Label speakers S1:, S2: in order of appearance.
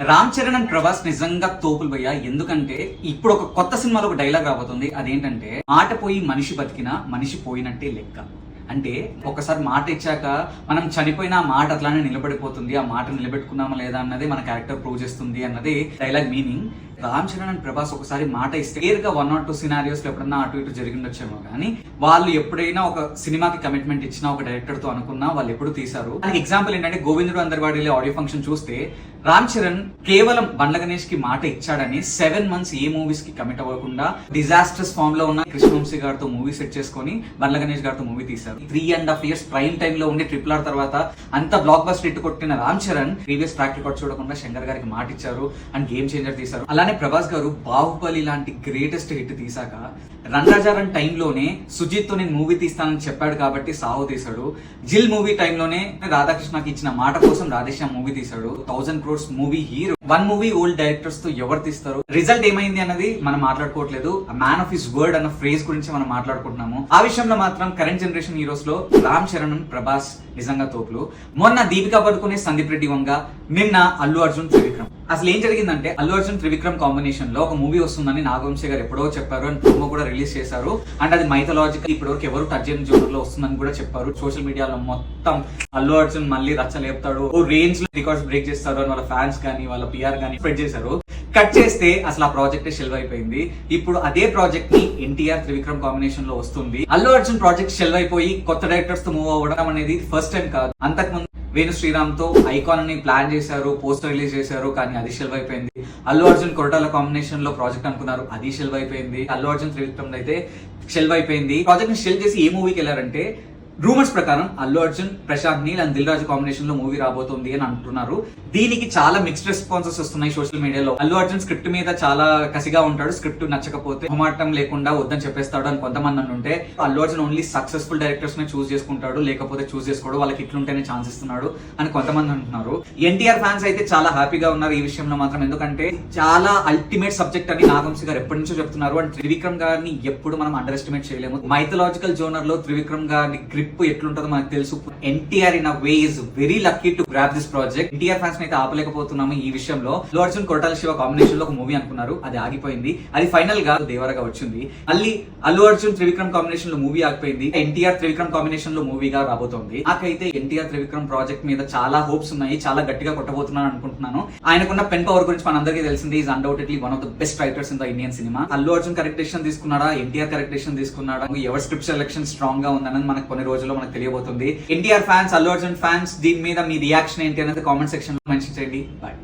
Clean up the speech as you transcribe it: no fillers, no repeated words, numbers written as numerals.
S1: Ram Charan and Prabhas నిజంగా తోపులు భయ్యా. ఎందుకంటే ఇప్పుడు ఒక కొత్త సినిమాలో ఒక డైలాగ్ రాబోతుంది. అదేంటంటే మాట పోయి మనిషి బతికినా మనిషి పోయినట్టే లెక్క. అంటే ఒకసారి మాట ఇచ్చాక మనం చనిపోయిన ఆ మాట అట్లానే నిలబడిపోతుంది. ఆ మాట నిలబెట్టుకున్నామా లేదా అన్నది మన క్యారెక్టర్ ప్రూవ్ చేస్తుంది అన్నది dialogue meaning. Ram Charan and Prabhas ఒకసారి మాట ఇస్తే క్లియర్ గా 1 or 2 సినారియోస్ లో ఎప్పుడన్నా అటు ఇటు జరిగిండొచ్చేమో కానీ వాళ్ళు ఎప్పుడైనా ఒక సినిమాకి కమిట్మెంట్ ఇచ్చినా ఒక డైరెక్టర్ తో అనుకున్నా వాళ్ళు ఎప్పుడు తీశారు. దానికి ఎగ్జాంపుల్ ఏంటంటే గోవిందుడు అందరివాడిలో ఆడియో ఫంక్షన్ చూస్తే రామ్ చరణ్ కేవలం బండ్ల గణేష్ కి మాట ఇచ్చాడని 7 months ఏ మూవీస్ కి కమిట్ అవ్వకుండా డిజాస్టర్స్ ఫామ్ లో ఉన్న కృష్ణవంశీ గారితో మూవీ సెట్ చేసుకుని బండ్ల గణేష్ గారితో మూవీ తీశారు. 3.5 years ప్రైమ్ టైమ్ లో ఉండి RRR తర్వాత అంత బ్లాక్ బస్టర్ హిట్ కొట్టిన Ram Charan previous track record చూడకుండా శంకర్ గారికి మాట ఇచ్చారు అండ్ గేమ్ చేంజర్ తీశారు. అలానే ప్రభాస్ గారు బాహుబలి లాంటి గ్రేటెస్ట్ హిట్ తీసాక రణరాజారన్ టైంలోనే సుజిత్ తో నేను మూవీ తీస్తానని చెప్పాడు కాబట్టి సాహో తీశాడు. జిల్ మూవీ టైంలోనే రాధాకృష్ణకి ఇచ్చిన మాట కోసం రాధేశ్యామ్ మూవీ తీశాడు. 1000 crores movie hero 1 movie old directors తో ఎవరు తీస్తారు? రిజల్ట్ ఏమైంది అన్నది మనం మాట్లాడుకోవట్లేదు. మ్యాన్ ఆఫ్ హిస్ వర్డ్ అన్న ఫ్రేజ్ గురించి మనం మాట్లాడుకుంటున్నాము. ఆ విషయంలో మాత్రం కరెంట్ జనరేషన్ హీరోస్ లో రామ్ చరణ్ ప్రభాస్ నిజంగా తోపులు. మొన్న దీపికా పదుకునే సందీప్ రెడ్డి వంగ, నిన్న అల్లు అర్జున్ త్రివిక్రమ్. అసలు ఏం జరిగిందంటే అల్లు అర్జున్ త్రివిక్రమ్ కాంబినేషన్ లో ఒక మూవీ వస్తుందని నాగవంశీ గారు ఎప్పుడో చెప్పారు అండ్ ప్రోమో కూడా రిలీజ్ చేశారు. అండ్ అది మైథలాజికల్, ఇప్పటివరకు ఎవరు టచ్ చేయని జోనర్ లో వస్తుందని కూడా చెప్పారు. సోషల్ మీడియాలో మొత్తం అల్లు అర్జున్ మళ్ళీ రచ్చలేపుతాడు, ఓ రేంజ్ లో రికార్డ్స్ బ్రేక్ చేస్తారు అని వాళ్ళ ఫ్యాన్స్ కానీ వాళ్ళ పిఆర్ కానీ స్ప్రెడ్ చేశారు. కట్ చేస్తే అసలు ఆ ప్రాజెక్ట్ షెల్వ్ అయిపోయింది. ఇప్పుడు అదే ప్రాజెక్ట్ ని ఎన్టీఆర్ త్రివిక్రమ్ కాంబినేషన్ లో వస్తుంది. అల్లు అర్జున్ ప్రాజెక్ట్ షెల్వ్ అయిపోయి కొత్త డైరెక్టర్స్ తో మూవ్ అవ్వడం అనేది ఫస్ట్ టైం కాదు. అంతకుముందు వేణు శ్రీరామ్ తో ఐకాన్ అని ప్లాన్ చేశారు, పోస్టర్ రిలీజ్ చేశారు, కానీ అది షెల్వ్ అయిపోయింది. అల్లు అర్జున్ కొరటాల కాంబినేషన్ లో ప్రాజెక్ట్ అనుకున్నారు, అది షెల్వ్ అయిపోయింది. అల్లు అర్జున్ త్రివిక్రమ్ అయితే షెల్వ్ అయిపోయింది. ప్రాజెక్ట్ ని షెల్వ్ చేసి ఏ మూవీకి వెళ్ళారంటే రూమర్స్ ప్రకారం అల్లు అర్జున్, ప్రశాంత్ నీల్ అండ్ దిల్ రాజు కాంబినేషన్ లో మూవీ రాబోతుంది అని అంటున్నారు. దీనికి చాలా మిక్స్డ్ రెస్పాన్సెస్ వస్తున్నాయి సోషల్ మీడియాలో. అల్లు అర్జున్ స్క్రిప్ట్ మీద చాలా కసిగా ఉంటాడు, స్క్రిప్ట్ నచ్చకపోతే మొహమాటం లేకుండా వద్దని చెప్పేస్తాడు అని కొంతమంది అంటుంటే, Allu Arjun only successful directors నే చూస్ చేసుకుంటాడు, లేకపోతే చూస్ చేసుకోవడం వాళ్ళకి ఇట్లుంటేనే ఛాన్స్ ఇస్తున్నాడు అని కొంతమంది అంటున్నారు. ఎన్టీఆర్ ఫ్యాన్స్ అయితే చాలా హ్యాపీగా ఉన్నారు ఈ విషయంలో మాత్రం. ఎందుకంటే చాలా అల్టిమేట్ సబ్జెక్ట్ అని నాగవంశీ గారు ఎప్పటి నుంచో చెప్తున్నారు. అండ్ త్రివిక్రమ్ గారిని ఎప్పుడు మనం అండర్ ఎస్టిమేట్ చేయలేము. మైథలాజికల్ జోనర్ లో త్రివిక్రమ్ గారిని గ్రిప్ ఎట్లుంటుందో మనకు తెలుసు. NTR in a way is very lucky to grab this project. NTR fans అయితే ఆపలేకపోతున్నాము ఈ విషయంలో. అల్లు అర్జున్ కొరటాల శివ కాంబినేషన్ లో ఒక మూవీ అనుకున్నారు, అది ఆగిపోయింది. అది ఫైనల్ గా దేవరగా వచ్చింది. మళ్ళీ అల్లు అర్జున్ త్రివిక్రమ్ కాంబినేషన్ లో మూవీ ఆగిపోయింది, ఎన్టీఆర్ త్రివిక్రమ్ కాంబినేషన్ లో మూవీగా రాబోతోంది. నాకైతే ఎన్టీఆర్ త్రివిక్రమ్ ప్రాజెక్ట్ మీద చాలా హోప్స్ ఉన్నాయి, చాలా గట్టిగా కొట్టబోతున్నాను అనుకుంటున్నాను. ఆయనకున్న పెన్ పవర్ గురించి మనందరికీ తెలిసింది. Is undoubtedly one of the best writers in the Indian cinema. Allu Arjun correct decision తీసుకున్నాడా, ఎన్టీఆర్ కరెక్ట్ డెసిషన్ తీసుకున్నాడా, ఎవరి స్క్రిప్ట్ సెలెక్షన్ స్ట్రాంగ్ గా ఉందన్నది మనకు కొన్ని రోజుల్లో మనకు తెలియబోతుంది. ఎన్టీఆర్ ఫ్యాన్స్, అల్లు అర్జున్ ఫ్యాన్స్, దీని మీద మీ రియాక్షన్ ఏంటి అనేది కామెంట్ సెక్షన్ లో మెన్షన్ చేయండి. బాయ్.